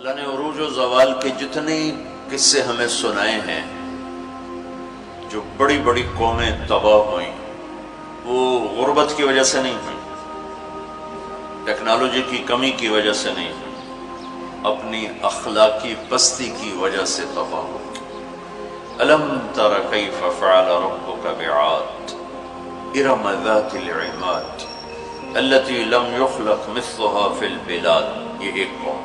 اللہ نے عروج و زوال کے جتنے قصے ہمیں سنائے ہیں، جو بڑی بڑی قومیں تباہ ہوئیں، وہ غربت کی وجہ سے نہیں ہوئی، ٹیکنالوجی کی کمی کی وجہ سے نہیں ہوئی، اپنی اخلاقی پستی کی وجہ سے تباہ ہوئی۔ الم تر کیف فعل ربک بعاد ارم ذات العماد التي لم يخلق مثلها في البلاد، یہ ایک قوم۔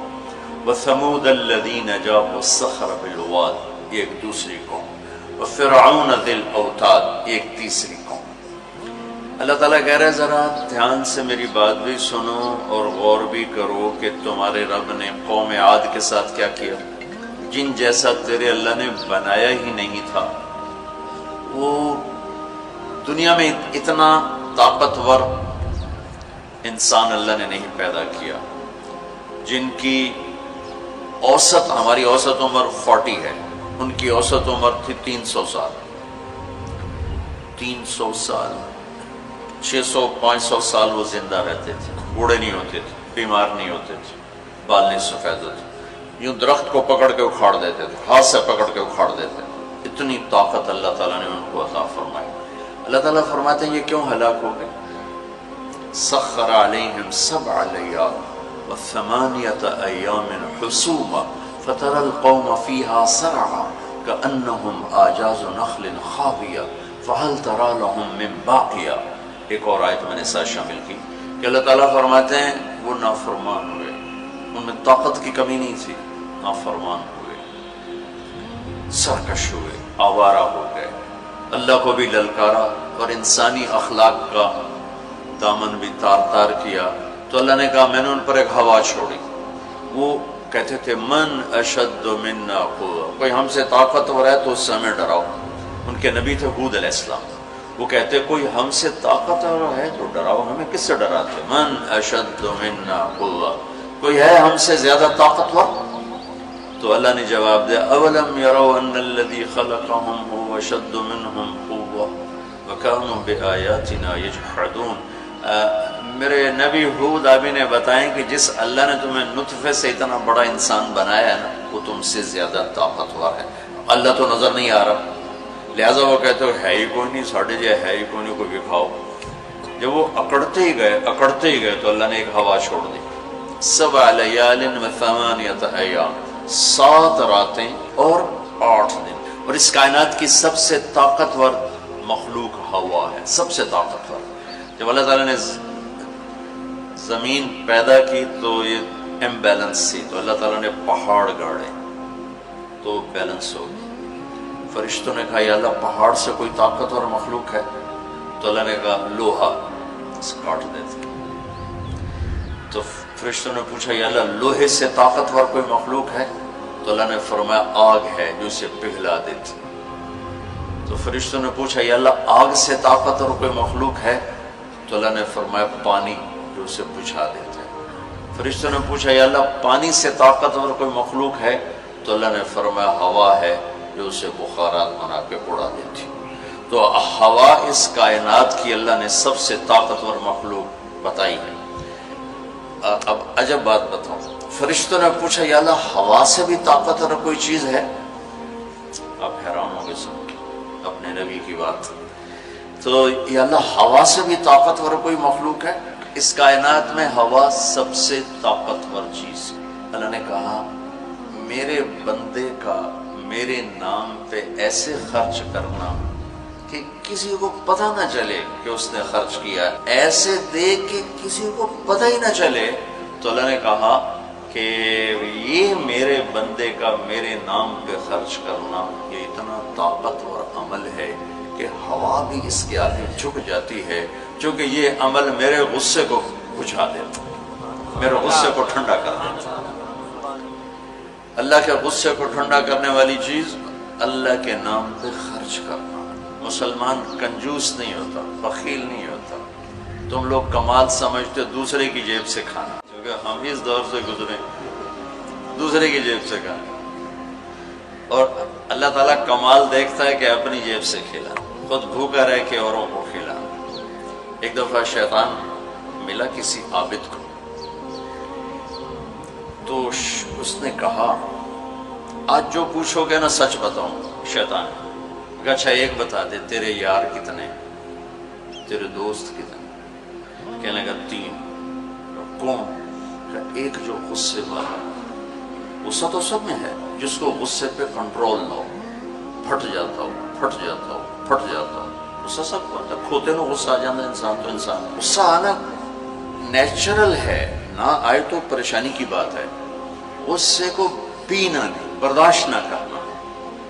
وثمود الذين جابوا الصخر بالواد، یہ ایک دوسری قوم۔ وفرعون ذی الاوتاد، ایک تیسری قوم۔ اللہ تعالیٰ کہہ رہے ہیں ذرا دھیان سے میری بات بھی سنو اور غور بھی کرو کہ تمہارے رب نے قوم عاد کے ساتھ کیا کیا، جن جیسا تیرے اللہ نے بنایا ہی نہیں تھا۔ وہ دنیا میں اتنا طاقتور انسان اللہ نے نہیں پیدا کیا، جن کی اوسط، ہماری اوسط عمر 40 ہے، ان کی اوسط عمر تھی 300 سال، 300 سال، 600-500 سال وہ زندہ رہتے تھے، بوڑھے نہیں ہوتے تھے، بیمار نہیں ہوتے تھے، بال نہیں سفید ہوتے، یوں درخت کو پکڑ کے اکھاڑ دیتے تھے، ہاتھ سے پکڑ کے اکھاڑ دیتے تھے۔ اتنی طاقت اللہ تعالیٰ نے ان کو عطا فرمائی۔ اللہ تعالیٰ فرماتے ہیں یہ کیوں ہلاک ہو گئے؟ سخر علیہم 7 لیال وثمانیۃ ایام حسوما فتری القوم فیہا سرعا کأنہم اعجاز نخل خاویہ فہل تری لہم من باقیہ۔ ایک اور آیت میں نے ساتھ شامل کی کہ اللہ تعالیٰ فرماتے ہیں وہ نافرمان ہوئے، ان میں طاقت کی کمی نہیں تھی، نافرمان ہوئے، سرکش ہوئے، آوارہ ہو گئے، اللہ کو بھی للکارا اور انسانی اخلاق کا دامن بھی تار تار کیا۔ تو اللہ نے کہا میں نے ان پر ایک ہوا چھوڑی، وہ کہتے تھے من اشد منا قوہ، کوئی ہم سے طاقتور ہے تو اس سے ہمیں ڈراؤ۔ ان کے نبی تھے ہود علیہ السلام، وہ کہتے کوئی ہم سے طاقتور ہے تو ڈراؤ، ہمیں کس سے ڈراتے؟ من اشد منا قوہ، کوئی ہے ہم سے زیادہ طاقتور؟ تو اللہ نے جواب دیا اولم یروا ان الذی خلقهم هو اشد منهم قوة وكانوا بآیاتنا یجحدون۔ میرے نبی ہود آبی نے بتائیں کہ جس اللہ نے تمہیں نطفے سے اتنا بڑا انسان بنایا ہے نا، وہ تم سے زیادہ طاقتور ہے۔ اللہ تو نظر نہیں آ رہا، لہٰذا وہ کہتے ہو ہے ہی کوئی نہیں، ساڑھے جے ہے ہی کوئی نہیں، کوئی دکھاؤ۔ جب وہ اکڑتے ہی گئے تو اللہ نے ایک ہوا چھوڑ دی، 7 لیال وثمانیۃ ایام، 7 راتیں اور 8 دن۔ اور اس کائنات کی سب سے طاقتور مخلوق ہوا ہے، سب سے طاقتور۔ جب اللہ تعالیٰ نے زمین پیدا کی تو یہ امبیلنس تھی، تو اللہ تعالیٰ نے پہاڑ گاڑے تو بیلنس ہو گئی۔ فرشتوں نے کہا یا اللہ پہاڑ سے کوئی طاقتور مخلوق ہے؟ تو اللہ نے کہا لوہا، اسے کاٹ دیتے۔ تو فرشتوں نے پوچھا یا اللہ لوہے سے طاقتور کوئی مخلوق ہے؟ تو اللہ نے فرمایا آگ ہے جو اسے پگھلا دیتی۔ تو فرشتوں نے پوچھا یا اللہ آگ سے طاقتور کوئی مخلوق ہے؟ تو اللہ نے فرمایا پانی جو اسے بجھا دیتا ہے۔ فرشتوں نے پوچھا یا اللہ پانی سے طاقتور کوئی مخلوق ہے؟ تو اللہ نے فرمایا ہوا ہے جو اسے بخارات بنا کے اڑا دیتی۔ تو ہوا اس کائنات کی اللہ نے سب سے طاقتور مخلوق بتائی ہے۔ اب عجب بات بتاؤں، فرشتوں نے پوچھا یا اللہ ہوا سے بھی طاقتور کوئی چیز ہے؟ آپ حیران ہوں گے سن اپنے نبی کی بات۔ تو یا اللہ ہوا سے بھی طاقتور کوئی مخلوق ہے؟ اس کائنات میں ہوا سب سے طاقتور چیز۔ اللہ نے کہا میرے بندے کا میرے نام پہ ایسے خرچ کرنا کہ کسی کو پتہ نہ چلے کہ اس نے خرچ کیا، ایسے دے کہ کسی کو پتہ ہی نہ چلے۔ تو اللہ نے کہا کہ یہ میرے بندے کا میرے نام پہ خرچ کرنا یہ اتنا طاقتور عمل ہے کہ ہوا بھی اس کے آگے جھک جاتی ہے، چونکہ یہ عمل میرے غصے کو بجھا دیتا، میرے غصے کو ٹھنڈا کر دیتا۔ اللہ کے غصے کو ٹھنڈا کرنے والی چیز اللہ کے نام پہ خرچ کرنا۔ مسلمان کنجوس نہیں ہوتا، بخیل نہیں ہوتا۔ تم لوگ کمال سمجھتے دوسرے کی جیب سے کھانا، کیونکہ ہم اس دور سے گزرے، دوسرے کی جیب سے کھانا۔ اور اللہ تعالیٰ کمال دیکھتا ہے کہ اپنی جیب سے کھلا، خود بھوکا رہ کے اوروں کو کھلا۔ ایک دفعہ شیطان ملا کسی عابد کو، تو اس نے کہا آج جو پوچھو گے نا سچ بتاؤں. شیطان کہ اچھا ایک بتا دے تیرے یار کتنے, تیرے دوست کتنے؟ کہنے لگا 3. کون؟ کہ ایک جو غصے والا, غصہ تو سب میں ہے, جس کو غصے پہ کنٹرول نہ ہو, پھٹ جاتا ہو پھٹ جاتا ہو پھٹ جاتا ہو. غصہ سب کو آتا ہے, کھوتے نو غصہ آ جاتا ہے انسان تو انسان. غصہ آنا نیچرل ہے, نہ آئے تو پریشانی کی بات ہے. غصے کو پینا نہیں, برداشت نہ کرنا,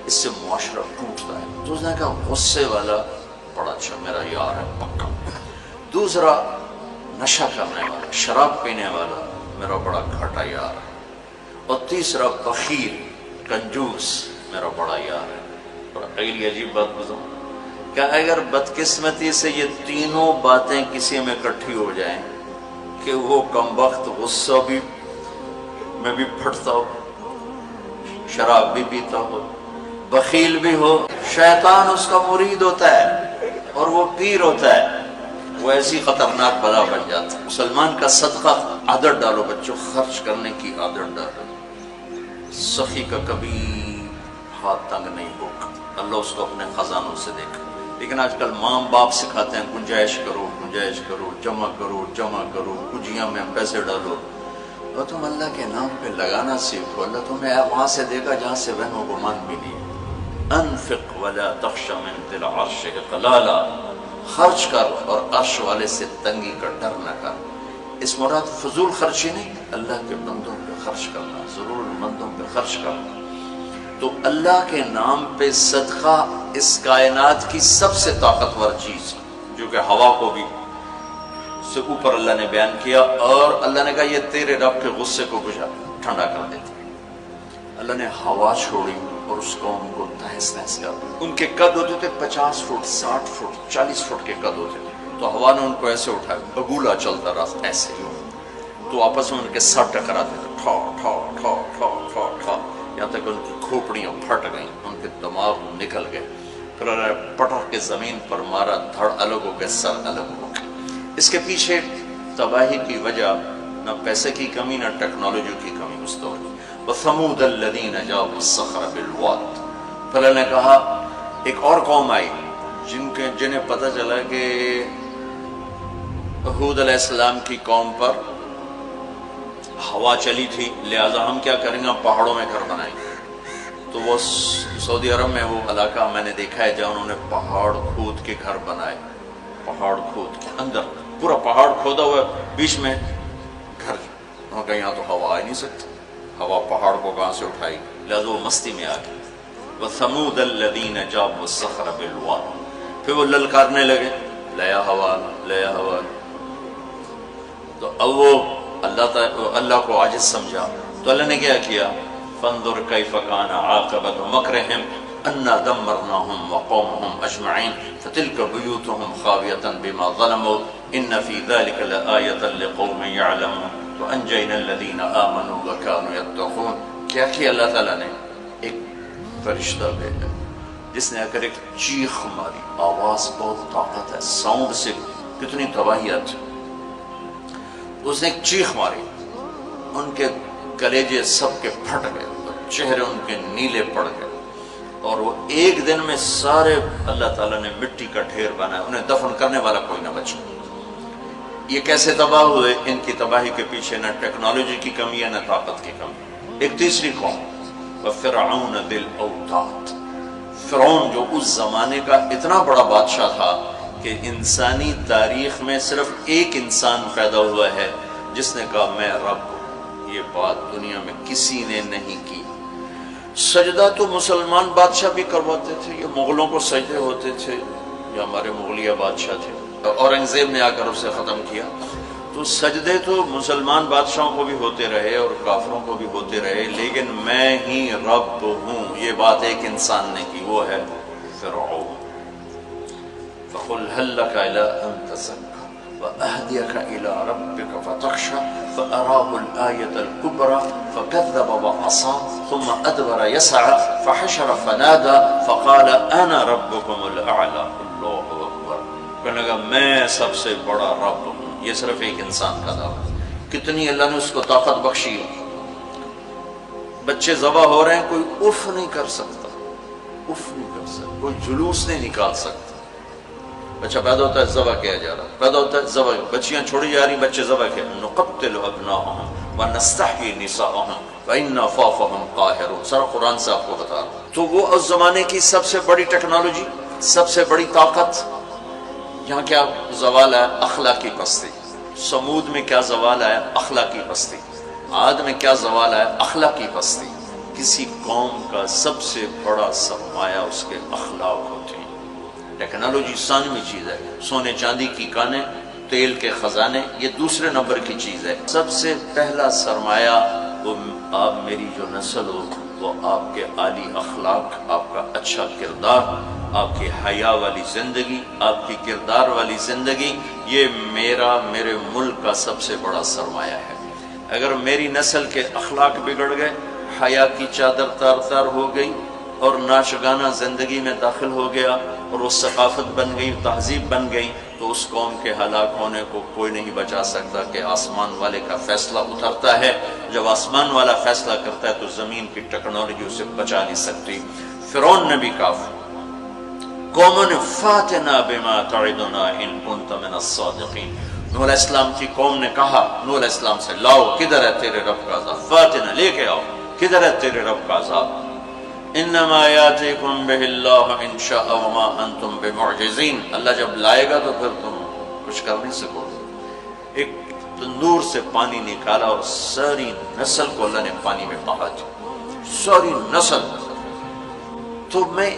اس سے معاشرہ ٹوٹتا ہے. تو اس نے کہا غصے والا بڑا اچھا میرا یار ہے پکا. دوسرا نشہ کرنے والا, شراب پینے والا میرا بڑا گھاٹا یار ہے. اور تیسرا بخیل کنجوس میرا بڑا یار ہے. اور اگلی عجیب بات بتاؤں کہ اگر بدقسمتی سے یہ تینوں باتیں کسی میں اکٹھی ہو جائیں کہ وہ کمبخت غصہ بھی میں بھی پھٹتا ہو, شراب بھی پیتا ہو, بخیل بھی ہو, شیطان اس کا مرید ہوتا ہے اور وہ پیر ہوتا ہے, وہ ایسی خطرناک بلا بن جاتا ہے. مسلمان کا صدقہ عادت ڈالو بچوں, خرچ کرنے کی عادت ڈالو. سخی کا کبھی ہاتھ تنگ نہیں ہوگا, اللہ اس کو اپنے خزانوں سے دیکھا. لیکن آج کل ماں باپ سکھاتے ہیں گنجائش کرو گنجائش کرو, جمع کرو جمع کرو, کجیاں میں پیسے ڈالو. اور تم اللہ کے نام پہ لگانا سیکھو, اللہ تمہیں وہاں سے دے گا جہاں سے وہم و گمان بھی نہیں. انفق ولا تخش من ذی العرش اقلالا, خرچ کر اور عرش والے سے تنگی کا ڈر نہ کر. اس مراد فضول خرچی نہیں, اللہ کے بندوں پہ خرچ کرنا, ضرورت مندوں پہ خرچ کرنا. تو اللہ کے نام پہ صدقہ اس کائنات کی سب سے طاقتور چیز, جو کہ ہوا کو بھی سے اوپر اللہ نے بیان کیا, اور اللہ نے کہا یہ تیرے رب کے غصے کو بجھا ٹھنڈا کر دیتا. اللہ نے ہوا چھوڑی اور اس قوم کو تہس نہس کر دیا. ان کے قد ہوتے تھے 50 فٹ 60 فٹ 40 فٹ کے قد ہوتے تھے, تو ہوا نے ان کو ایسے اٹھایا, بگولا چلتا رہا ایسے ہی, تو آپس میں ان کے سر ٹکراتے تھے, ٹھا ٹھا ٹھا ٹھا ٹھا ٹھا, یہاں تک ان کی کھوپڑیاں پھٹ گئیں, ان کے دماغ نکل گئے. پھر اللہ نے پٹک کے زمین پر مارا, دھڑ الگ ہو گئے, سر الگ ہو گئے. اس کے پیچھے تباہی کی وجہ نہ پیسے کی کمی نہ ٹیکنالوجی کی کمی. مستوجب وَثَمُودَ الَّذِينَ جَابُوا الصَّخْرَ بِالْوَادِ. پھر اللہ نے کہا ایک اور قوم آئی جنہیں پتہ چلا کہ ہود علیہ السلام کی قوم پر ہوا چلی تھی, لہذا ہم کیا کریں گے, پہاڑوں میں گھر بنائیں گے. تو وہ سعودی عرب میں وہ علاقہ میں نے دیکھا ہے جہاں انہوں نے پہاڑ کھود کے گھر بنائے, پہاڑ کھود کے اندر پورا پہاڑ کھودا ہوا, بیچ میں گھر. وہاں کہ یہاں تو ہوا آ نہیں سکتی, ہوا پہاڑ کو کہاں سے اٹھائی, لہذا وہ مستی میں آ گئی. وَثَمُودَ الَّذِينَ جَابُوا الصَّخْرَ بِالْوَادِ. پھر وہ للکارنے لگے, لیا ہوا لیا ہوا. تو اب وہ اللہ کو عاجز سمجھا, تو اللہ نے کیا کیا, فَانظُرْ كَيْفَ كَانَ عَاقِبَةُ مَكْرِهِمْ أَنَّا دَمَّرْنَاهُمْ وَقَوْمَهُمْ أَجْمَعِينَ فَتِلْكَ بُيُوتُهُمْ خَاوِيَةً بِمَا ظَلَمُوا إِنَّ فِي ذَلِكَ لَآيَةً لِقَوْمٍ يَعْلَمُونَ وَأَنجَيْنَا الَّذِينَ آمَنُوا وَكَانُوا يَتَّقُونَ. کیا کیا اللہ تعالیٰ نے, ایک فرشتہ بھیجا جس نے اگر ایک چیخ ماری, آواز بہت طاقت ہے, ساؤنڈ سے کتنی تباہی آتی. اس نے ایک چیخ ماری, ان کے کلیجے سب کے پھٹ گئے, چہرے ان کے نیلے پڑ گئے, اور وہ ایک دن میں سارے اللہ تعالیٰ نے مٹی کا ڈھیر بنایا, انہیں دفن کرنے والا کوئی نہ بچا. یہ کیسے تباہ ہوئے؟ ان کی تباہی کے پیچھے نہ ٹیکنالوجی کی کمی ہے نہ طاقت کی کمی. ایک تیسری قوم وَفِرْعَوْنَ ذِي الْأَوْتَادِ. فرعون جو اس زمانے کا اتنا بڑا بادشاہ تھا کہ انسانی تاریخ میں صرف ایک انسان پیدا ہوا ہے جس نے کہا میں رب ہوں. یہ بات دنیا میں کسی نے نہیں کی. سجدہ تو مسلمان بادشاہ بھی کرواتے تھے, یہ مغلوں کو سجدے ہوتے تھے, یہ ہمارے مغلیہ بادشاہ تھے, اورنگزیب نے آ کر اسے ختم کیا. تو سجدے تو مسلمان بادشاہوں کو بھی ہوتے رہے اور کافروں کو بھی ہوتے رہے, لیکن میں ہی رب ہوں یہ بات ایک انسان نے کی, وہ ہے فرعون. فَقُلْ هَلْ لَكَ إِلَىٰ أَن تَزَكَّىٰ وَأَهْدِيَكَ إِلَىٰ رَبِّكَ فَتَخْشَىٰ فَأَرَاهُ الْآيَةَ الْكُبْرَىٰ فَكَذَّبَ وَعَصَىٰ ثُمَّ أَدْبَرَ يَسْعَىٰ فَحَشَرَ فَنَادَىٰ فَقَالَ أَنَا رَبُّكُمُ الْأَعْلَىٰ. اللہ اکبر. کہنے لگا میں سب سے بڑا رب ہوں. یہ صرف ایک انسان کا دعویٰ. کتنی اللہ نے اس کو طاقت بخشی. بچے ذبح ہو رہے ہیں، کوئی اف نہیں کر سکتا، اف نہیں کر سکتا، کوئی جلوس نہیں نکال سکتا۔ بچہ پیدا ہوتا ہے ذبح کیا جا رہا، پیدا ہوتا ہے ذبح، بچیاں چھوڑی جا رہی، بچے ذبح کیا، نقتل ابناءهم ونستحيي نساءهم فإنا فوقهم قاهرون، سارا قرآن سے آپ کو بتا رہا ہوں۔ تو وہ اس زمانے کی سب سے بڑی ٹیکنالوجی، سب سے بڑی طاقت، یہاں کیا زوال ہے؟ اخلاقی پستی۔ سمود میں کیا زوال ہے؟ اخلاقی پستی۔ عاد میں کیا زوال ہے؟ اخلاقی پستی۔ کسی قوم کا سب سے بڑا سرمایہ اس کے اخلاق ہوتے ہیں۔ ٹیکنالوجی ثانوی چیز ہے، سونے چاندی کی کانیں، تیل کے خزانے، یہ دوسرے نمبر کی چیز ہے۔ سب سے پہلا سرمایہ وہ آپ میری جو نسل ہو، وہ آپ کے عالی اخلاق، آپ کا اچھا کردار، آپ کی حیا والی زندگی، آپ کی کردار والی زندگی، یہ میرے ملک کا سب سے بڑا سرمایہ ہے۔ اگر میری نسل کے اخلاق بگڑ گئے، حیا کی چادر تار تار ہو گئی اور ناشگانہ زندگی میں داخل ہو گیا اور وہ ثقافت بن گئی، تہذیب بن گئی، تو اس قوم کے ہلاک ہونے کو کوئی نہیں بچا سکتا کہ آسمان والے کا فیصلہ اترتا ہے۔ جب آسمان والا فیصلہ کرتا ہے تو زمین کی ٹیکنالوجی اسے بچا نہیں سکتی۔ فرعون نے بھی کہا، قوموں نے فاتنا بما تعدنا ان کنت من الصادقین، نوح علیہ السلام کی قوم نے کہا نوح علیہ السلام سے، لاؤ کدھر ہے تیرے رب کا عذاب، فاتنا لے کے آؤ، کدھر ہے تیرے رب کا عذاب، انما یاتیکم بہ اللہ ان شاء وما انتم بمعجزین، اللہ جب لائے گا تو پھر تم کچھ کر نہیں سکو گے۔ ایک تندور سے پانی نکالا اور ساری نسل کو اللہ نے پانی میں بہا دیا، ساری نسل۔ تو میں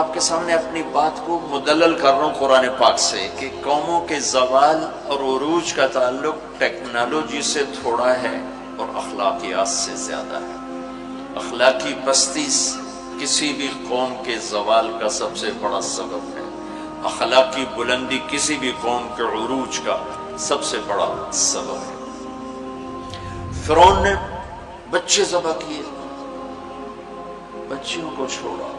آپ کے سامنے اپنی بات کو مدلل کر رہا ہوں قرآن پاک سے کہ قوموں کے زوال اور عروج کا تعلق ٹیکنالوجی سے تھوڑا ہے اور اخلاقیات سے زیادہ ہے۔ اخلاقی پستی کسی بھی قوم کے زوال کا سب سے بڑا سبب ہے، اخلاقی بلندی کسی بھی قوم کے عروج کا سب سے بڑا سبب ہے۔ فرعون نے بچے ذبح کیے، بچیوں کو چھوڑا،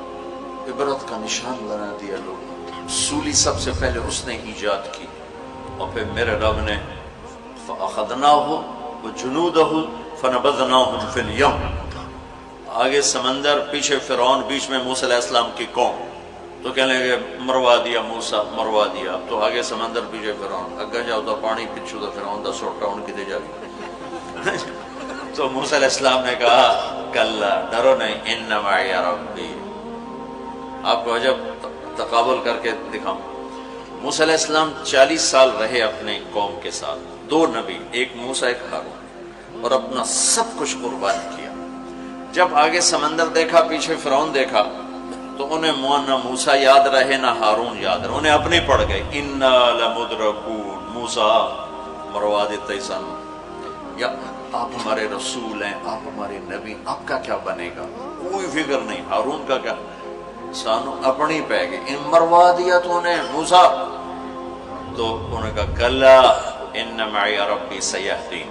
عبرت کا نشان بنا دیا لوگ۔ سولی سب سے پہلے اس نے ایجاد کی، اور پھر میرے رب نے فَأَخَذْنَاهُ وَجُنُودَهُ فَنَبَذْنَاهُمْ فِي الْيَمِّ، آگے سمندر، پیچھے فرعون، بیچ میں موسیٰ علیہ السلام کی قوم، تو کہنے لگے مروا دیا موسیٰ، مروا دیا، تو آگے سمندر پیچھے فرعون، اگے جاؤ تو پانی پچھو تو فرعون دا سوٹا ان کی دے جا گئی۔ تو موسیٰ علیہ السلام نے کہا کلا، ڈرو نہیں، ان معی ربی، آپ کو عجب تقابل کر کے دکھاؤں۔ موسیٰ علیہ السلام 40 سال رہے اپنے قوم کے ساتھ، 2 نبی، ایک موسیٰ ایک ہارون، اور اپنا سب کچھ قربان کیا۔ جب آگے سمندر دیکھا، پیچھے فرعون دیکھا، تو انہیں نہ موسیٰ یاد رہے نہ ہارون یاد رہے، انہیں اپنے پڑ گئے، انا لمدرکون، موسیٰ مروا دیتے سن، یا آپ ہمارے رسول ہیں، آپ ہمارے نبی، آپ کا کیا بنے گا، کوئی فکر نہیں، ہارون کا کیا، سانو اپنی پہ گئے، ان مروا دیا تو انہیں موسیٰ، تو انہوں نے کہا کلا ان معی ربی سیہدین،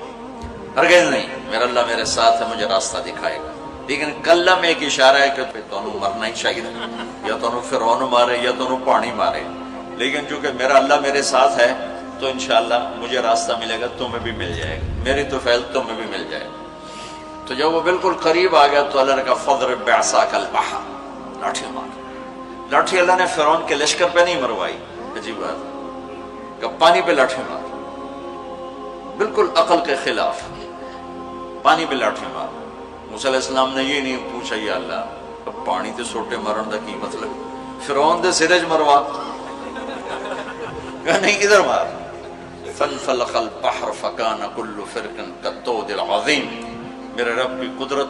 ہرگز نہیں، میرا اللہ میرے ساتھ ہے، مجھے راستہ دکھائے گا۔ لیکن کلا میں ایک اشارہ ہے کہ پھر تمہیں مرنا ہی چاہیے، یا تمہیں فرعون مارے یا تمہیں پانی مارے، لیکن چونکہ میرا اللہ میرے ساتھ ہے تو انشاءاللہ مجھے راستہ ملے گا، تمہیں بھی مل جائے گا، میری تو فیض تمہیں بھی مل جائے گا۔ تو جب وہ بالکل قریب آ گیا تو اللہ نے کہا فضرب بعصاک البحر، لاٹھی مار۔ لاٹھی اللہ نے فرعون کے لشکر پہ نہیں مروائی، عجیب بات ہے، کہ پانی پہ لاٹھی مار، بالکل عقل کے خلاف، پانی پہ لاٹھی مار۔ موسیٰ علیہ السلام نے یہ نہیں پوچھا یا اللہ اب پانی تے سوٹے مارن دا کی مطلب، فرعون دے سرج مروا، کہا نہیں ادھر مار۔ فانفلق البحر فکان کل فرق کالطود العظیم، میرے رب کی قدرت،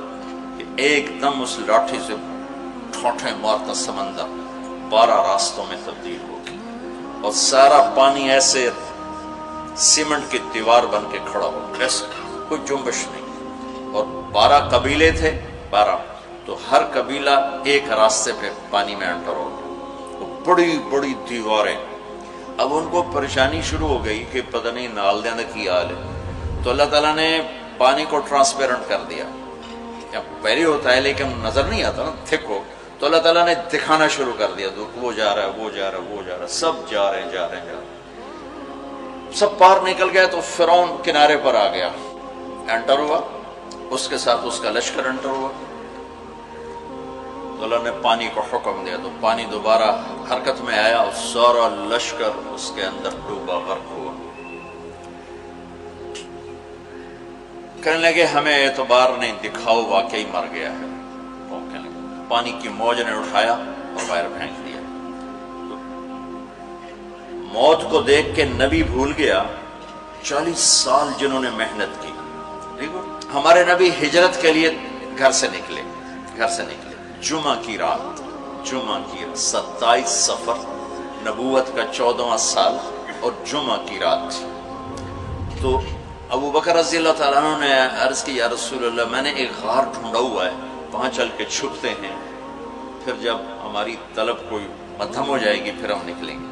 ایک دم اس لاٹھی سے ٹھوٹے مارتا سمندر 12 راستوں میں تبدیل ہو گیا، اور سارا پانی ایسے سیمنٹ کی دیوار بن کے کھڑا ہو، ایسے کوئی جنبش نہیں، اور 12 قبیلے تھے، 12، تو ہر قبیلہ ایک راستے پہ پانی میں انٹر ہو گیا، بڑی بڑی دیواریں۔ اب ان کو پریشانی شروع ہو گئی کہ پتہ نہیں نال دیں کی حال ہے، تو اللہ تعالیٰ نے پانی کو ٹرانسپیرنٹ کر دیا، پہلے ہوتا ہے لیکن نظر نہیں آتا نا، تھک ہو، تو اللہ تعالیٰ نے دکھانا شروع کر دیا، وہ جا رہا ہے، وہ جا رہا ہے، وہ جا رہا ہے، سب جا رہے ہیں، جا رہے ہیں، جا رہے ہیں، سب پار نکل گیا، تو فرعون کنارے پر آ گیا، انٹر ہوا، اس کے ساتھ اس کا لشکر انٹر ہوا، تو اللہ نے پانی کو حکم دیا، تو پانی دوبارہ حرکت میں آیا اور سارا لشکر اس کے اندر ڈوبا، غرق ہوا۔ کہنے لگے ہمیں اعتبار نہیں، دکھاؤ واقعی مر گیا ہے۔ پانی کی موج نے اٹھایا اور باہر پھینک دیا۔ موت کو دیکھ کے نبی بھول گیا 40 سال جنہوں نے محنت کی۔ دیکھو ہمارے نبی ہجرت کے لیے گھر سے نکلے جمعہ کی رات 27 صفر، نبوت کا 14واں سال اور جمعہ کی رات تھی۔ تو ابو بکر رضی اللہ تعالیٰ عنہ نے عرض کی یا رسول اللہ میں نے ایک غار ڈھونڈا ہوا ہے، وہاں چل کے چھپتے ہیں، پھر جب ہماری طلب کوئی مدھم ہو جائے گی پھر ہم نکلیں گے۔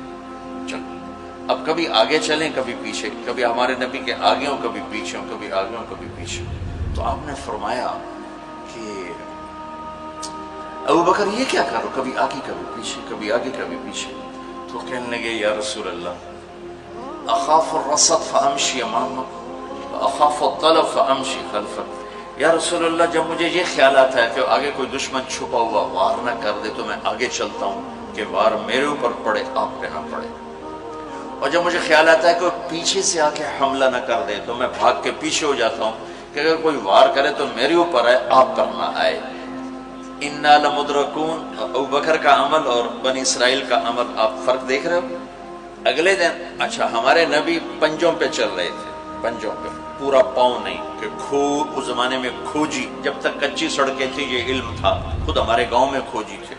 چلو اب کبھی آگے چلیں کبھی پیچھے، کبھی ہمارے نبی کے آگے ہوں کبھی پیچھے ہوں، کبھی آگے ہوں کبھی پیچھے۔ تو آپ نے فرمایا کہ ابو بکر یہ کیا کرو، کبھی آگے کبھی پیچھے، کبھی آگے کبھی پیچھے۔ تو کہنے لگے یا رسول اللہ اخاف الرصد فامشی امامک واخاف الطلب فامشی خلفک۔ یا رسول اللہ جب مجھے یہ خیال آتا ہے کہ آگے کوئی دشمن چھپا ہوا وار نہ کر دے تو میں آگے چلتا ہوں کہ وار میرے اوپر پڑے آپ پہ نہ پڑے، اور جب مجھے خیال آتا ہے کہ پیچھے سے آ کے حملہ نہ کر دے تو میں بھاگ کے پیچھے ہو جاتا ہوں کہ اگر کوئی وار کرے تو میرے اوپر آئے آپ پر نہ آئے۔ انا لمدرکون، ابو بکر کا عمل اور بنی اسرائیل کا عمل آپ فرق دیکھ رہے ہو۔ اگلے دن اچھا ہمارے نبی پنجوں پہ چل رہے تھے، پنجوں پہ، پورا پاؤں نہیں، کہ اس زمانے میں کھوجی، جب تک کچی سڑکیں تھی یہ علم تھا، خود ہمارے گاؤں میں کھوجی تھے،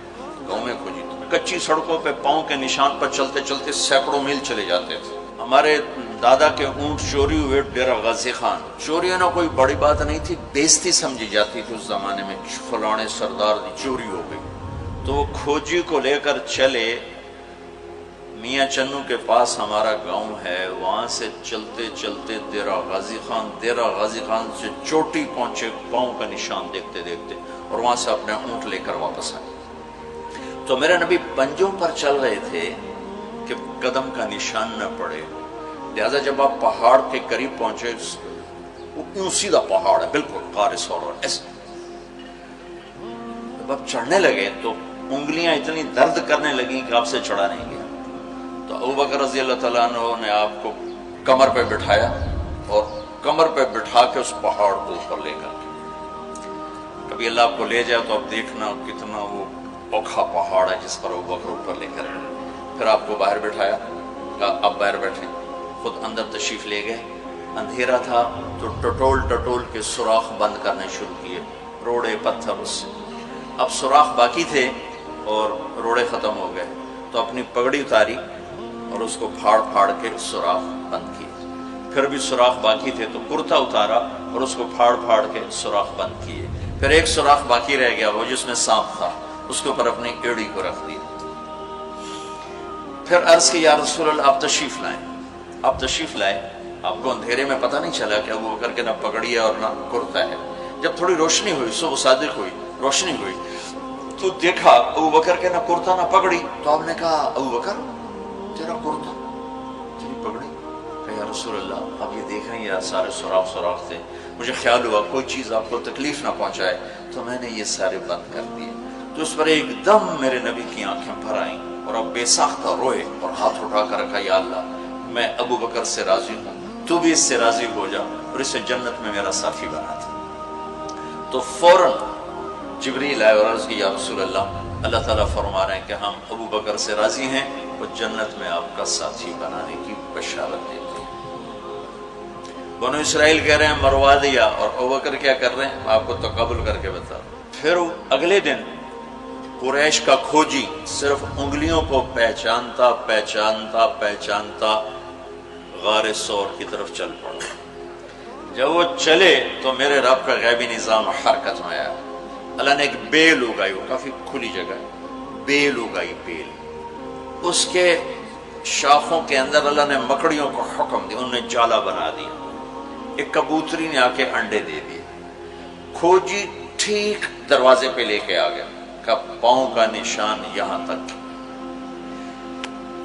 کچی سڑکوں پہ پاؤں کے نشان پر چلتے چلتے سینکڑوں میل چلے جاتے تھے۔ ہمارے دادا کے اونٹ چوری ہوئے ڈیرہ غازی خان، چوری ہونا کوئی بڑی بات نہیں تھی، بےزتی سمجھی جاتی تھی اس زمانے میں، فلانے سردار دی چوری ہو گئی، تو وہ کھوجی کو لے کر چلے میاں چنو کے پاس ہمارا گاؤں ہے، وہاں سے چلتے چلتے ڈیرہ غازی خان سے چوٹی پہنچے پاؤں کا نشان دیکھتے دیکھتے، اور وہاں سے اپنے اونٹ لے کر واپس آئے۔ تو میرے نبی پنجوں پر چل رہے تھے کہ قدم کا نشان نہ پڑے، لہذا جب آپ پہاڑ کے قریب پہنچے، وہ یوں سیدھا پہاڑ ہے بالکل قارس اور ایسے، جب آپ چڑھنے لگے تو انگلیاں اتنی درد کرنے لگیں کہ آپ سے چڑھا نہیں گیا۔ تو ابو بکر رضی اللہ تعالیٰ عنہ نے آپ کو کمر پہ بٹھایا اور کمر پہ بٹھا کے اس پہاڑ کو اوپر لے کر کے، کبھی اللہ آپ کو لے جائے تو آپ دیکھنا کتنا وہ اوکھا پہاڑ ہے جس پر ابو بکر اوپر لے کر گئے۔ پھر آپ کو باہر بٹھایا، کہا آپ باہر بیٹھیں، خود اندر تشریف لے گئے۔ اندھیرا تھا تو ٹٹول کے سوراخ بند کرنے شروع کیے، روڑے پتھر اس سے۔ اب سوراخ باقی تھے اور روڑے ختم ہو گئے، تو اپنی پگڑی اتاری اور اس کو پھاڑ کے سوراخ بند کیے۔ پھر بھی سوراخ باقی تھے تو کرتا اتارا اور اس کو پھاڑ کے سوراخ بند کیے۔ پھر ایک سوراخ باقی رہ گیا، وہ جس میں سانپ تھا، اس کے اوپر اپنی ایڑی کو رکھ دیا۔ پھر عرض کی یا رسول اللہ آپ تشریف لائیں۔ آپ کو اندھیرے میں پتہ نہیں چلا کہ ابو بکر کے نہ پگڑی ہے اور نہ کرتا ہے۔ جب تھوڑی روشنی ہوئی، صبح صادق ہوئی، روشنی ہوئی تو دیکھا ابو بکر کے نہ کرتا نہ پگڑی۔ تو آپ نے کہا ابو بکر تیرا کرتا تیری پگڑی؟ کہ یا رسول اللہ آپ یہ دیکھ رہے ہیں یہ سارے سوراخ تھے، مجھے خیال ہوا کوئی چیز آپ کو تکلیف نہ پہنچائے تو میں نے یہ سارے بند کر دیے۔ تو اس پر ایک دم میرے نبی کی آنکھیں بھر آئیں اور اب بے ساختہ روئے اور ہاتھ اٹھا کر رکھا یا اللہ میں ابو بکر سے راضی ہوں، تو بھی اس سے راضی ہو جا اور اسے جنت میں میرا ساتھی بنا دے۔ تو فوراً جبریل آئے اور عرض کی یا رسول اللہ تعالیٰ فرما رہے ہیں کہ ہم ابو بکر سے راضی ہیں اور جنت میں آپ کا ساتھی بنانے کی بشارت دیتے ہیں۔ بنو اسرائیل کہہ رہے ہیں مروا دیا، اور ابو بکر کیا کر رہے ہیں آپ کو تقابل کر کے بتا۔ پھر اگلے دن قریش کا کھوجی صرف انگلیوں کو پہچانتا غار سور کی طرف چل پڑا۔ جب وہ چلے تو میرے رب کا غیبی نظام حرکت میں آیا۔ اللہ نے ایک بیل اگائی، وہ کافی کھلی جگہ ہے، بیل اگائی، بیل، اس کے شاخوں کے اندر اللہ نے مکڑیوں کو حکم دیا، انہوں نے جالا بنا دیا، ایک کبوتری نے آ کے انڈے دے دیے۔ کھوجی ٹھیک دروازے پہ لے کے آ گیا، کا پاؤں کا نشان یہاں تک۔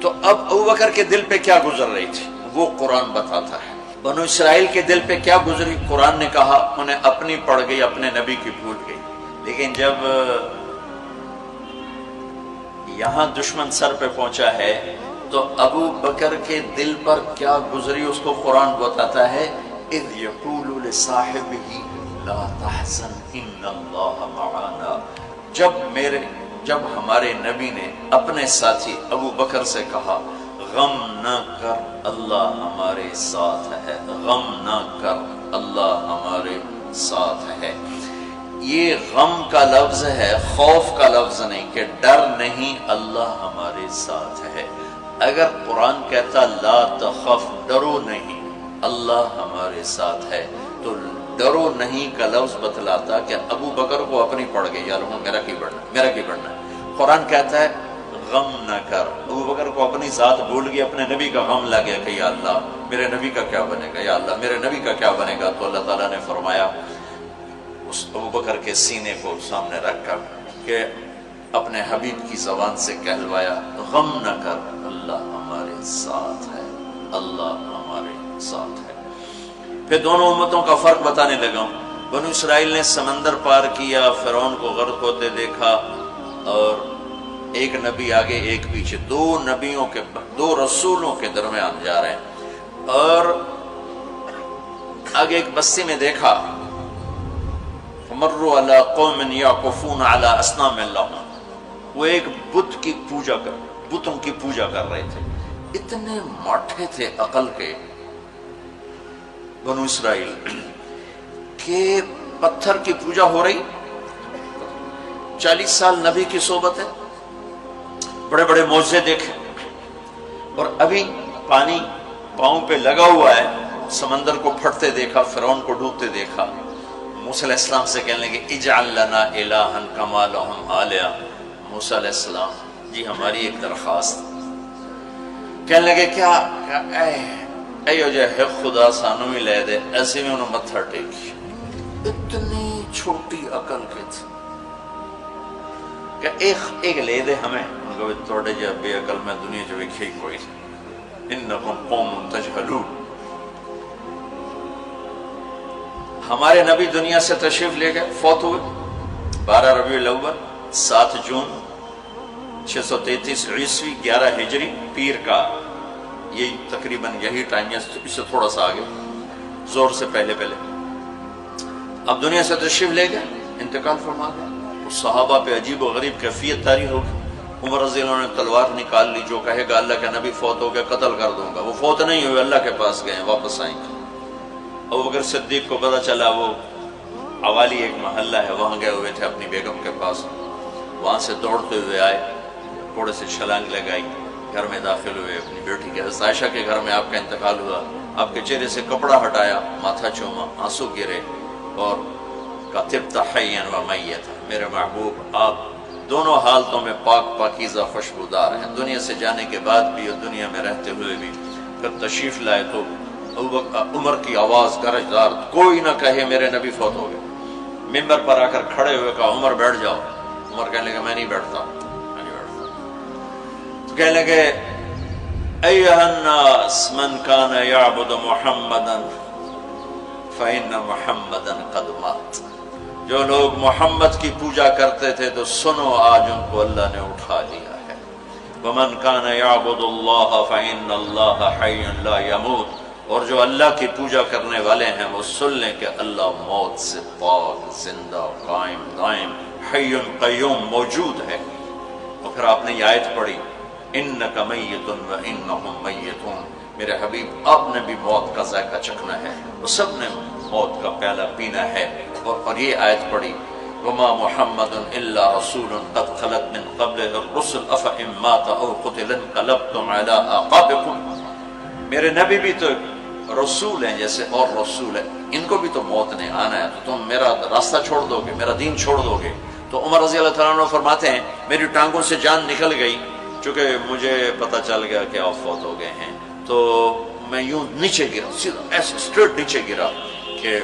تو اب ابو بکر کے دل پہ کیا گزر رہی تھی وہ قرآن بتاتا ہے۔ بنو اسرائیل کے دل پہ کیا گزری قرآن نے کہا انہیں اپنی پڑ گئی، اپنے نبی کی بھول گئی۔ لیکن جب یہاں دشمن سر پہ پہنچا ہے تو ابو بکر کے دل پر کیا گزری اس کو قرآن بتاتا ہے، اذ یقول لصاحبہ لا تحزن ان اللہ معنا، جب ہمارے نبی نے اپنے ساتھی ابو بکر سے کہا غم نہ کر اللہ ہمارے ساتھ ہے، غم نہ کر اللہ ہمارے ساتھ ہے۔ یہ غم کا لفظ ہے، خوف کا لفظ نہیں کہ ڈر نہیں، اللہ ہمارے ساتھ ہے۔ اگر قرآن کہتا لا تخف، ڈرو نہیں، اللہ ہمارے ساتھ ہے، تو ڈرو نہیں کا لفظ بتلاتا کہ ابو بکر کو اپنی پڑ گئی، یار میرا کی بڑھنا ہے۔ قرآن کہتا ہے غم نہ کر، ابو بکر کو اپنی ذات بھول گئی، اپنے نبی کا غم لگ گیا کہ یا اللہ میرے نبی کا کیا بنے گا، یا اللہ میرے نبی کا کیا بنے گا۔ تو اللہ تعالیٰ نے فرمایا اس ابو بکر کے سینے کو سامنے رکھ کر کہ اپنے حبیب کی زبان سے کہلوایا غم نہ کر اللہ ہمارے ساتھ ہے، اللہ ہمارے ساتھ ہے۔ پھر دونوں امتوں کا فرق بتانے لگا۔ بنو اسرائیل نے سمندر پار کیا، فرعون کو غرق ہوتے دیکھا، اور ایک نبی آگے ایک پیچھے، دو رسولوں کے درمیان جا رہے ہیں، اور آگے ایک بستی میں دیکھا مروا علی قوم یعکفون علی اصنام لہم، وہ ایک بتوں کی پوجا کر رہے تھے۔ اتنے ماٹھے تھے عقل کے بنو اسرائیل کہ پتھر کی پوجا ہو رہی، 40 سال نبی کی صحبت ہے، بڑے بڑے معجزے دیکھے، اور ابھی پانی پاؤں پہ لگا ہوا ہے، سمندر کو پھٹتے دیکھا، فرعون کو ڈوبتے دیکھا۔ موسیٰ علیہ السلام سے کہنے لگے اجعل لنا الہا کما لہم آلیہ، موسیٰ علیہ السلام جی ہماری ایک درخواست۔ کہنے لگے کیا ایو جے ہے خدا سانو ہی لے دے، ایسے میں انہوں متھر ٹیکی۔ اتنی چھوٹی عقل کے تھے کہ ایک لے دے ہمیں، ان کو توڑے جا بے عقل میں دنیا جو ایک ہی کوئی، انکم قوم تجہلون۔ ہمارے نبی دنیا سے تشریف لے گئے، فوت ہوئے 12 ربیع الاول 7 جون 633 عیسوی 11 ہجری، پیر کا یہ تقریباً یہی ٹائم ہے، اس سے تھوڑا سا آگے، زور سے پہلے۔ اب دنیا سے تشریف لے گئے، انتقال فرما گئے۔ اس صحابہ پہ عجیب و غریب کیفیت طاری ہوگی۔ عمر رضی اللہ عنہ نے تلوار نکال لی، جو کہے گا اللہ کا نبی فوت ہو گیا قتل کر دوں گا۔ وہ فوت نہیں ہوئے، اللہ کے پاس گئے، واپس آئیں گے۔ ابوبکر صدیق کو پتہ چلا، وہ عوالی ایک محلہ ہے، وہاں گئے ہوئے تھے اپنی بیگم کے پاس، وہاں سے دوڑتے ہوئے آئے، گھوڑے سے چھلانگ لگائی، گھر میں داخل ہوئے، اپنی بیٹی کے حضرت عائشہ کے گھر میں آپ کا انتقال ہوا۔ آپ کے چہرے سے کپڑا ہٹایا، ماتھا چوما، آنسو گرے، اور کہا طبت حیا و میتا، میرے محبوب آپ دونوں حالتوں میں پاک پاکیزہ خوشبودار ہیں، دنیا سے جانے کے بعد بھی اور دنیا میں رہتے ہوئے بھی۔ پھر تشریف لائے تو عمر کی آواز گرجدار، کوئی نہ کہے میرے نبی فوت ہو گئے۔ ممبر پر آ کر کھڑے ہوئے کہا عمر بیٹھ جاؤ۔ عمر کہنے لگا میں نہیں بیٹھتا۔ تو کہنے لگے ایھا الناس من کان یعبد محمدا فإن محمدا قد مات، جو لوگ محمد کی پوجا کرتے تھے تو سنو آج ان کو اللہ نے اٹھا لیا ہے۔ ومن کان یعبد اللہ فإن اللہ حی لا یموت، اور جو اللہ کی پوجا کرنے والے ہیں وہ سن لیں کہ اللہ موت سے پاک، زندہ، قائم دائم، حی قیوم، موجود ہے۔ اور پھر آپ نے یہ آیت پڑھی انک میت وانہم میتون، میرے حبیب آپ نے بھی موت کا ذائقہ چکھنا ہے، وہ سب نے موت کا پیالہ پینا ہے۔ اور یہ آیت پڑھی وما محمد الا رسول قد خلت من قبلہ الرسل افإن مات او قتل انقلبتم علی اعقابکم، میرے نبی بھی تو رسول ہیں جیسے اور رسول ہیں، ان کو بھی تو موت نے آنا ہے، تو تم میرا راستہ چھوڑ دو گے، میرا دین چھوڑ دو گے۔ تو عمر رضی اللہ تعالیٰ عنہ فرماتے ہیں میری ٹانگوں سے جان نکل گئی، چونکہ مجھے پتہ چل گیا کہ آپ فوت ہو گئے ہیں، تو میں یوں نیچے گرا، سیدھا ایسے اسٹریٹ نیچے گرا کہ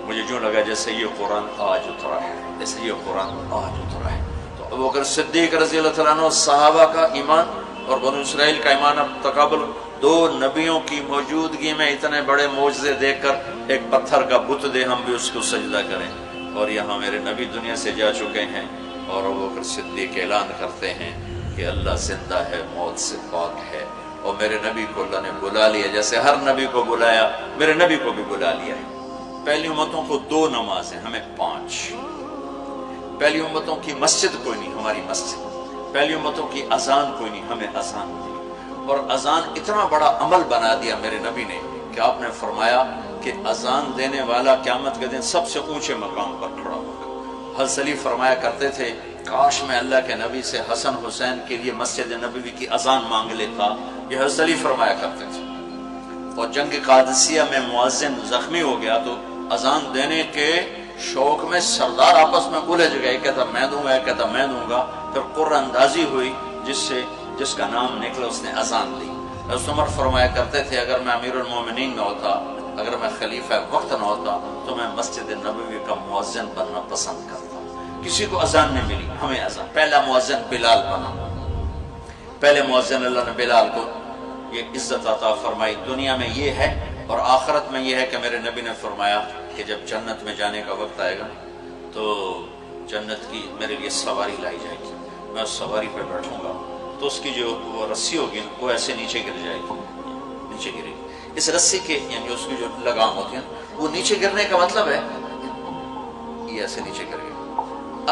مجھے جو لگا جیسے یہ قرآن آج اترا ہے، جیسے یہ قرآن آج اترا ہے۔ تو ابوبکر صدیق رضی اللہ تعالیٰ عنہ صحابہ کا ایمان اور بنو اسرائیل کا ایمان اب تقابل، دو نبیوں کی موجودگی میں اتنے بڑے معجزے دیکھ کر ایک پتھر کا بت دے ہم بھی اس کو سجدہ کریں، اور یہاں میرے نبی دنیا سے جا چکے ہیں، اور ابو بکر صدیق اعلان کرتے ہیں کہ اللہ زندہ ہے، موت سے پاک ہے، اور میرے نبی کو اللہ نے بلا لیا، جیسے ہر نبی کو بلایا میرے نبی کو بھی بلا لیا ہے۔ پہلی امتوں کو 2 نمازیں، ہمیں 5۔ پہلی امتوں کی مسجد کوئی نہیں، ہماری مسجد۔ پہلی امتوں کی اذان کوئی نہیں، ہمیں اذان دی۔ اور اذان اتنا بڑا عمل بنا دیا میرے نبی نے کہ آپ نے فرمایا کہ اذان دینے والا قیامت کے دن سب سے اونچے مقام پر کھڑا ہوگا۔ حضرت علی فرمایا کرتے تھے کاش میں اللہ کے نبی سے حسن حسین کے لیے مسجد نبوی کی اذان مانگ لیتا، یہ حضرت علی فرمایا کرتے تھے۔ اور جنگ قادسیہ میں مؤذن زخمی ہو گیا تو اذان دینے کے شوق میں سردار آپس میں الجھ گئے، کہتا میں دوں گا، کہتا میں دوں گا۔ پھر قرہ اندازی ہوئی، جس کا نام نکلا اس نے اذان دی۔ حضرت عمر فرمایا کرتے تھے اگر میں امیر المومنین میں ہوتا، اگر میں خلیفہ وقت نہ ہوتا تو میں مسجد نبوی کا مؤذن بننا پسند کرتا۔ کسی کو اذان نہیں ملی، ہمیں اذان۔ پہلا مؤذن بلال بنا، پہلے مؤذن اللہ نے بلال کو یہ عزت عطا فرمائی۔ دنیا میں یہ ہے اور آخرت میں یہ ہے کہ میرے نبی نے فرمایا کہ جب جنت میں جانے کا وقت آئے گا تو جنت کی میرے لیے سواری لائی جائے گی، میں اس سواری پہ بیٹھوں گا تو اس کی جو وہ رسی ہوگی وہ ایسے نیچے گر جائے گی، نیچے گرے گی۔ اس رسی کے یعنی اس کی جو لگام ہوتی ہے وہ نیچے گرنے کا مطلب ہے یہ ایسے نیچے گر گئی۔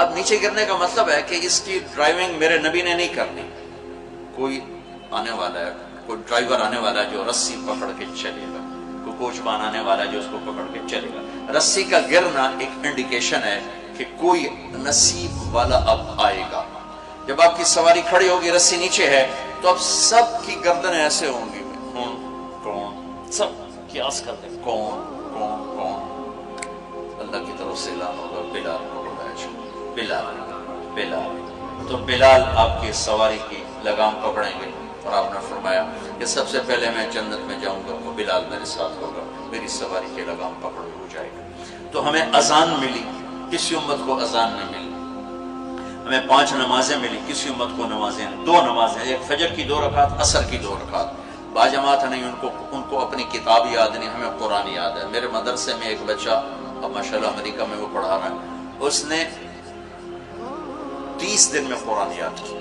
اب نیچے گرنے کا مطلب ہے کہ اس کی ڈرائیونگ میرے نبی نے نہیں کرنی، کوئی آنے والا ہے، کوئی ڈرائیور آنے والا ہے جو رسی پکڑ کے چلے گا، کوئی کوچبان آنے والا ہے جو اس کو پکڑ کے چلے گا۔ رسی کا گرنا ایک انڈیکیشن ہے کہ کوئی نصیب والا اب آئے گا۔ جب آپ کی سواری کھڑی ہوگی، رسی نیچے ہے، تو اب سب کی گردنیں ایسے ہوں گی، کون سب قیاس کرتے ہیں کون کون کون۔ اللہ کی طرف سے اعلان ہوگا بلال کو بلایا جائے، بلال بلال۔ تو بلال آپ کی سواری کی لگام پکڑیں گے، اور آپ نے فرمایا کہ سب سے پہلے میں جنت میں جاؤں گا وہ بلال میرے ساتھ ہوگا، میری سواری کی لگام پکڑ ہو جائے گا۔ تو ہمیں اذان ملی، کسی امت کو اذان نہیں ملی۔ ہمیں 5 نمازیں ملی، کسی امت کو نمازیں 2 نمازیں، ایک فجر کی 2 رکعت، عصر کی 2 رکعت۔ باجماعت نہیں، ان کو اپنی کتاب یاد نہیں، ہمیں قرآن یاد ہے۔ میرے مدرسے میں ایک بچہ اب ماشاءاللہ امریکہ میں وہ پڑھا رہا ہے، اس نے 30 دن میں قرآن یاد کیا۔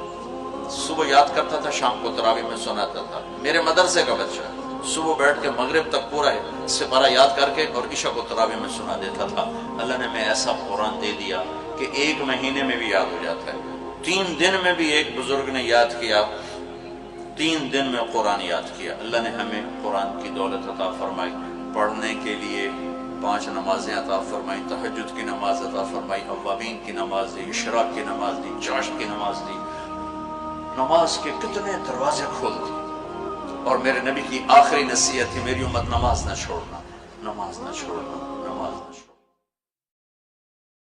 صبح یاد کرتا تھا، شام کو تراویح میں سناتا تھا۔ میرے مدرسے کا بچہ صبح بیٹھ کے مغرب تک پورا سپارہ یاد کر کے اور عشاء کو تراویح میں سنا دیتا تھا۔ اللہ نے میں ایسا قرآن دے دیا کہ 1 مہینے میں بھی یاد ہو جاتا ہے۔ 3 دن میں بھی ایک بزرگ نے یاد کیا، 3 دن میں قرآن یاد کیا۔ اللہ نے ہمیں قرآن کی دولت عطا فرمائی، پڑھنے کے لیے 5 نمازیں عطا فرمائی، تہجد کی نماز عطا فرمائی، اوابین کی نماز دی، اشراق کی نماز دی، چاشت کی نماز دی۔ نماز کے کتنے دروازے کھول دی۔ اور میرے نبی کی آخری نصیحت تھی میری امت نماز نہ چھوڑنا، نماز نہ چھوڑنا، نماز نہ چھوڑنا۔